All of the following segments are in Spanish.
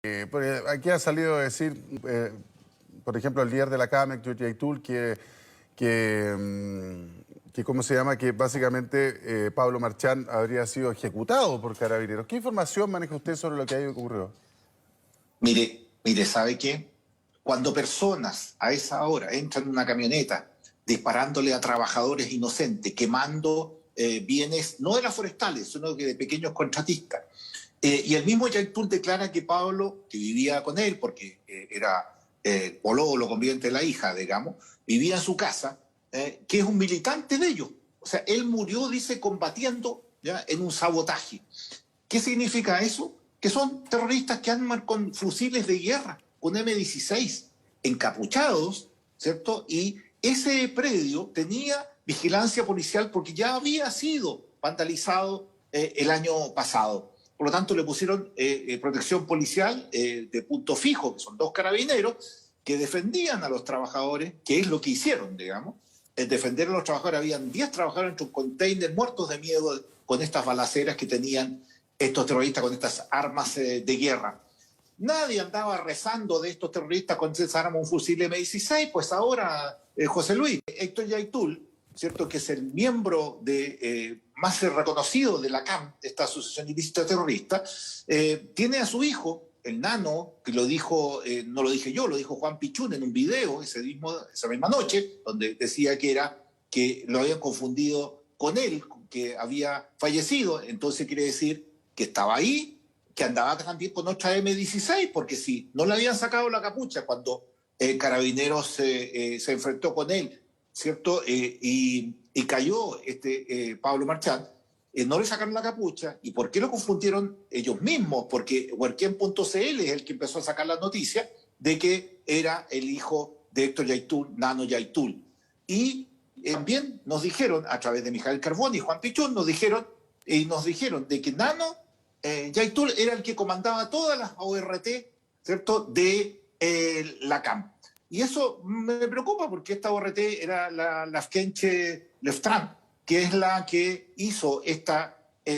Porque aquí ha salido a decir, por ejemplo, el líder de la CAMEC, George Aitul, que ¿cómo se llama? Que básicamente Pablo Marchán habría sido ejecutado por Carabineros. ¿Qué información maneja usted sobre lo que ahí ocurrió? Mire, ¿sabe qué? Cuando personas a esa hora entran en una camioneta disparándole a trabajadores inocentes, quemando bienes, no de las forestales, sino que de pequeños contratistas, y el mismo Yaitul declara que Pablo, que vivía con él, porque era pololo, conviviente de la hija, digamos, vivía en su casa, que es un militante de ellos. O sea, él murió, dice, combatiendo ya en un sabotaje. ¿Qué significa eso? Que son terroristas que andan con fusiles de guerra, con M16, encapuchados, ¿cierto? Y ese predio tenía vigilancia policial porque ya había sido vandalizado el año pasado. Por lo tanto, le pusieron protección policial de punto fijo, que son 2 carabineros que defendían a los trabajadores, que es lo que hicieron, digamos. Defender a los trabajadores, habían 10 trabajadores en un container muertos de miedo con estas balaceras que tenían estos terroristas con estas armas de guerra. Nadie andaba rezando de estos terroristas con esa arma, un fusil M16, pues ahora, José Luis, Héctor Yaitul, ¿cierto? Que es el miembro más reconocido de la CAM, esta asociación ilícita terrorista, tiene a su hijo, el nano, que lo dijo, no lo dije yo, lo dijo Juan Pichún en un video esa misma noche, donde decía que lo habían confundido con él, que había fallecido. Entonces quiere decir que estaba ahí, que andaba también con otra M16, porque si no le habían sacado la capucha cuando Carabineros se enfrentó con él, ¿cierto? Y cayó Pablo Marchán, no le sacaron la capucha. ¿Y por qué lo confundieron ellos mismos? Porque Huerquén.cl es el que empezó a sacar la noticia de que era el hijo de Héctor Yaitul, Nano Yaitul. Y bien, nos dijeron, a través de Mijael Carbón y Juan Pichón, nos dijeron de que Nano Yaitul era el que comandaba todas las ORT, ¿cierto?, de la CAM. Y eso me preocupa porque esta ORT era la Afkenche Leftran, que es la que hizo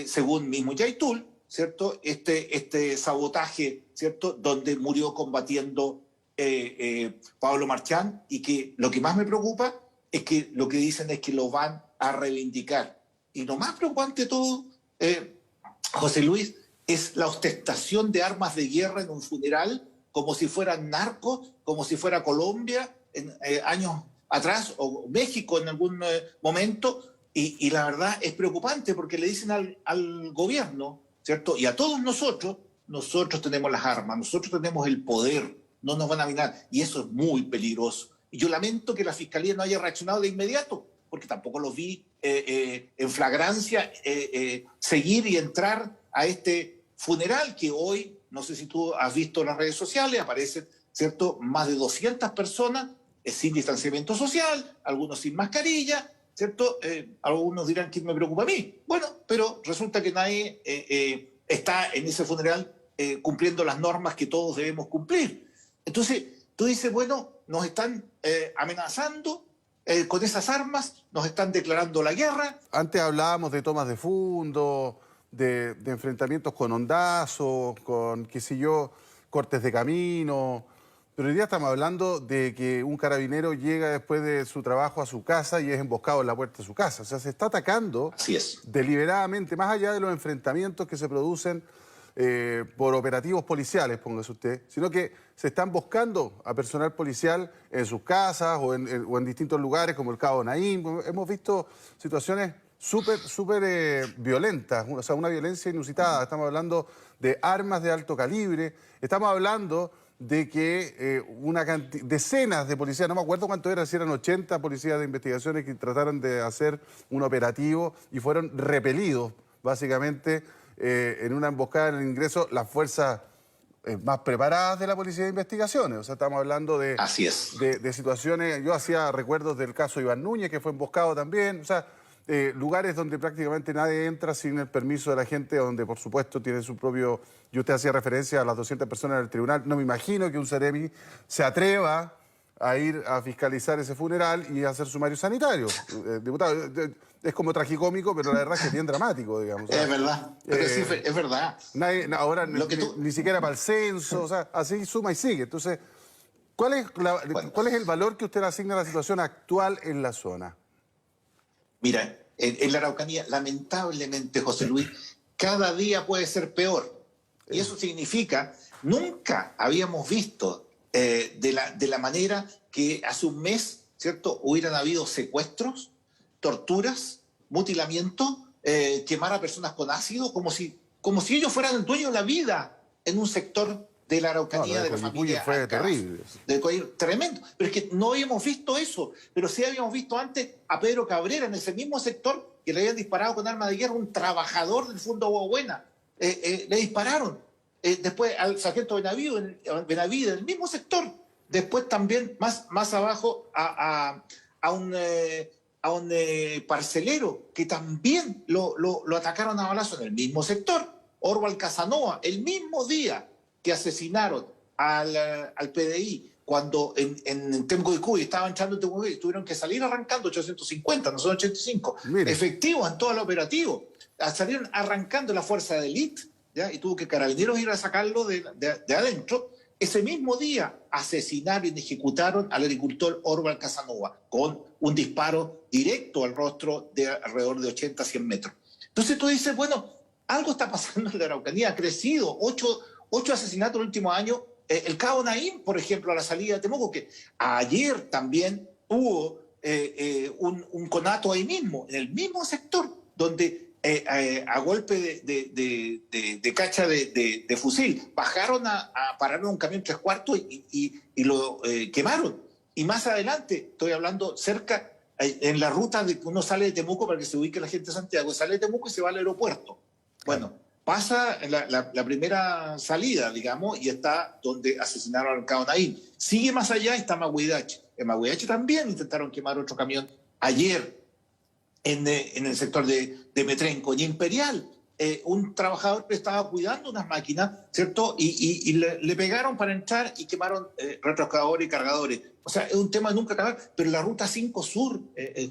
según mismo Yaitul, ¿cierto?, este sabotaje, ¿cierto?, donde murió combatiendo Pablo Marchán, y que lo que más me preocupa es que lo que dicen es que lo van a reivindicar. Y lo más preocupante de todo, José Luis, es la ostentación de armas de guerra en un funeral, como si fueran narcos, como si fuera Colombia en años atrás, o México en algún momento, y la verdad es preocupante porque le dicen al gobierno, ¿cierto? Y a todos nosotros tenemos las armas, nosotros tenemos el poder, no nos van a minar, y eso es muy peligroso. Y yo lamento que la Fiscalía no haya reaccionado de inmediato, porque tampoco los vi en flagrancia seguir y entrar a este funeral que hoy, no sé si tú has visto en las redes sociales, aparecen, ¿cierto?, más de 200 personas sin distanciamiento social, algunos sin mascarilla, ¿cierto? Algunos dirán que me preocupa a mí. Bueno, pero resulta que nadie está en ese funeral cumpliendo las normas que todos debemos cumplir. Entonces, tú dices, bueno, nos están amenazando con esas armas, nos están declarando la guerra. Antes hablábamos de tomas de fondo, de enfrentamientos con hondazos, con, qué sé yo, cortes de camino. Pero hoy día estamos hablando de que un carabinero llega después de su trabajo a su casa y es emboscado en la puerta de su casa. O sea, se está atacando Así es. deliberadamente, más allá de los enfrentamientos que se producen por operativos policiales, póngase usted, sino que se están buscando a personal policial en sus casas o en distintos lugares, como el Cabo Naín. Hemos visto situaciones súper violentas, o sea, una violencia inusitada. Estamos hablando de armas de alto calibre, estamos hablando de que decenas de policías, no me acuerdo cuánto era, si eran 80 policías de investigaciones que trataron de hacer un operativo y fueron repelidos, básicamente, en una emboscada en el ingreso, las fuerzas más preparadas de la Policía de Investigaciones. O sea, estamos hablando Así es. de situaciones, yo hacía recuerdos del caso Iván Núñez, que fue emboscado también, o sea, lugares donde prácticamente nadie entra sin el permiso de la gente, donde por supuesto tiene su propio... Y usted hacía referencia a las 200 personas del tribunal. No me imagino que un Seremi se atreva a ir a fiscalizar ese funeral y a hacer sumario sanitario, diputado. es como tragicómico, pero la verdad es que es bien dramático, digamos. O sea, Es verdad, pero sí, es verdad. ahora Lo que tú- ni siquiera para el censo, o sea, así suma y sigue. Entonces, Bueno, ¿cuál es el valor que usted le asigna a la situación actual en la zona? mira, en la Araucanía, lamentablemente, José Luis, cada día puede ser peor. Y eso significa, nunca habíamos visto de la manera que hace un mes, ¿cierto?, hubieran habido secuestros, torturas, mutilamiento, quemar a personas con ácido, como si ellos fueran el dueño de la vida en un sector de la No, lo Araucanía de de la Coyhaique familia fue Alcaraz. terrible. Tremendo. Pero es que no habíamos visto eso. Pero sí habíamos visto antes a Pedro Cabrera en ese mismo sector que le habían disparado con arma de guerra, un trabajador del Fondo Agua Buena. Le dispararon. Después al sargento Benavides, en el mismo sector. Después también más abajo a un parcelero que también lo atacaron a balazo en el mismo sector. Orwell Casanova, el mismo día que asesinaron al PDI cuando en Temcoicuy estaban echando en Temcoicuy, tuvieron que salir arrancando 850, no son 85, Mire. efectivos en todo el operativo. Salieron arrancando la fuerza de élite, ¿ya? Y tuvo que Carabineros ir a sacarlo de adentro. Ese mismo día asesinaron y ejecutaron al agricultor Orwell Casanova con un disparo directo al rostro de alrededor de 80 a 100 metros. Entonces tú dices, bueno, algo está pasando en la Araucanía, ha crecido, 8 asesinatos en el último año. El Cabo Naim, por ejemplo, a la salida de Temuco, que ayer también hubo un conato ahí mismo, en el mismo sector, donde a golpe de cacha de fusil bajaron a parar un camión 3/4 y lo quemaron. Y más adelante, estoy hablando cerca, en la ruta de que uno sale de Temuco para que se ubique la gente de Santiago, sale de Temuco y se va al aeropuerto. Bueno, pasa la primera salida, digamos, y está donde asesinaron al Cabo Naim. Sigue más allá y está Mahuidache. En Mahuidache también intentaron quemar otro camión ayer en el sector de Metrenco. Y Imperial, un trabajador que estaba cuidando unas máquinas, ¿cierto? Y le pegaron para entrar y quemaron retroexcavadores y cargadores. O sea, es un tema de nunca acabar. Pero la Ruta 5 Sur,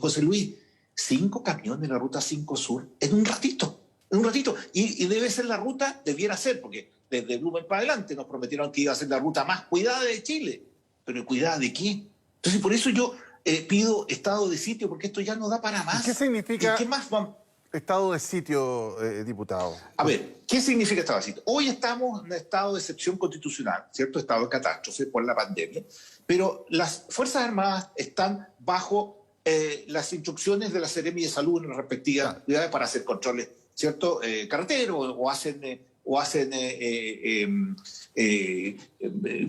José Luis, 5 camiones en la Ruta 5 Sur en un ratito. En un ratito. Y debe ser la ruta, debiera ser, porque desde Blumen para adelante nos prometieron que iba a ser la ruta más cuidada de Chile. ¿Pero cuidada de qué? Entonces, por eso yo pido estado de sitio, porque esto ya no da para más. ¿Qué significa ¿Qué más vamos? estado de sitio, diputado? A ver, ¿qué significa estado de sitio? Hoy estamos en estado de excepción constitucional, ¿cierto? Estado de catástrofe por la pandemia, pero las Fuerzas Armadas están bajo las instrucciones de la Seremi de Salud en las respectivas ciudades para hacer controles, ¿cierto? Carreteros o hacen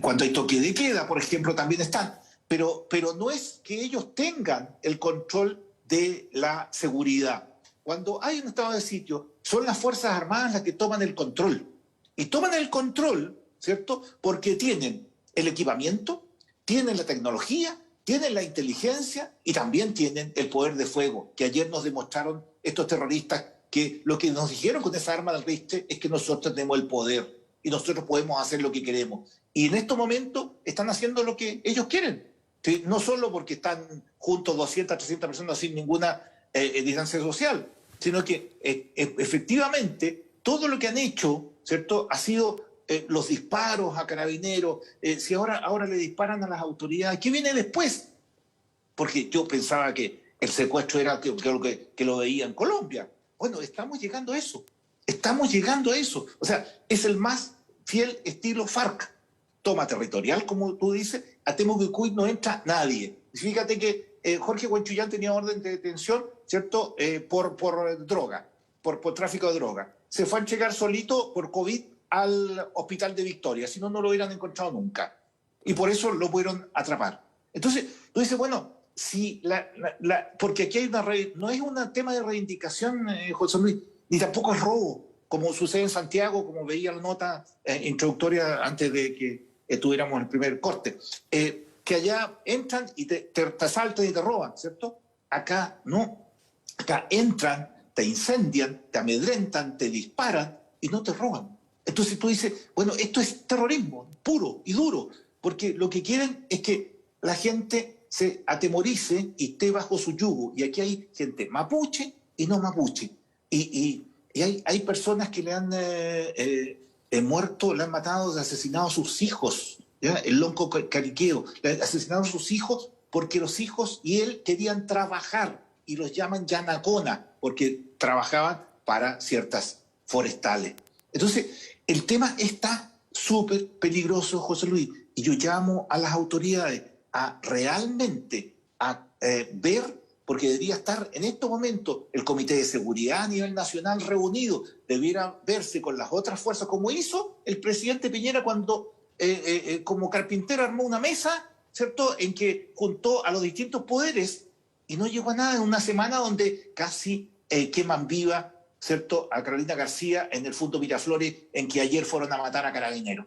cuando hay toque de queda, por ejemplo, también están. Pero no es que ellos tengan el control de la seguridad. Cuando hay un estado de sitio, son las Fuerzas Armadas las que toman el control. Y toman el control, ¿cierto? Porque tienen el equipamiento, tienen la tecnología, tienen la inteligencia y también tienen el poder de fuego, que ayer nos demostraron estos terroristas que lo que nos dijeron con esa arma del riste es que nosotros tenemos el poder y nosotros podemos hacer lo que queremos. Y en estos momentos están haciendo lo que ellos quieren. ¿Sí? No solo porque están juntos 200, 300 personas sin ninguna distancia social, sino que efectivamente todo lo que han hecho, ¿cierto?, ha sido los disparos a Carabineros. Si ahora le disparan a las autoridades, ¿qué viene después? Porque yo pensaba que el secuestro era que lo veía en Colombia. Bueno, estamos llegando a eso. Estamos llegando a eso. O sea, es el más fiel estilo FARC. Toma territorial, como tú dices, a Temuco no entra nadie. Fíjate que Jorge Huenchuyán tenía orden de detención, ¿cierto?, por droga, por tráfico de droga. Se fue a entregar solito por COVID al hospital de Victoria, si no, no lo hubieran encontrado nunca. Y por eso lo pudieron atrapar. Entonces, tú dices, bueno, si porque aquí hay no es un tema de reivindicación, José Luis, ni tampoco es robo, como sucede en Santiago, como veía la nota introductoria antes de que tuviéramos el primer corte, que allá entran y te asaltan y te roban, ¿cierto? Acá no. Acá entran, te incendian, te amedrentan, te disparan y no te roban. Entonces tú dices, bueno, esto es terrorismo puro y duro, porque lo que quieren es que la gente se atemorice y esté bajo su yugo. Y aquí hay gente mapuche y no mapuche. Y hay personas que le han muerto, le han matado, asesinado a sus hijos. ¿Ya? El lonco cariqueo, le han asesinado a sus hijos porque los hijos y él querían trabajar y los llaman yanacona porque trabajaban para ciertas forestales. Entonces, el tema está súper peligroso, José Luis, y yo llamo a las autoridades a realmente ver, porque debería estar en estos momentos el Comité de Seguridad a nivel nacional reunido, debiera verse con las otras fuerzas, como hizo el presidente Piñera cuando como carpintero armó una mesa, ¿cierto?, en que juntó a los distintos poderes y no llegó a nada en una semana donde casi queman viva, ¿cierto?, a Carolina García en el Fundo Miraflores, en que ayer fueron a matar a Carabineros.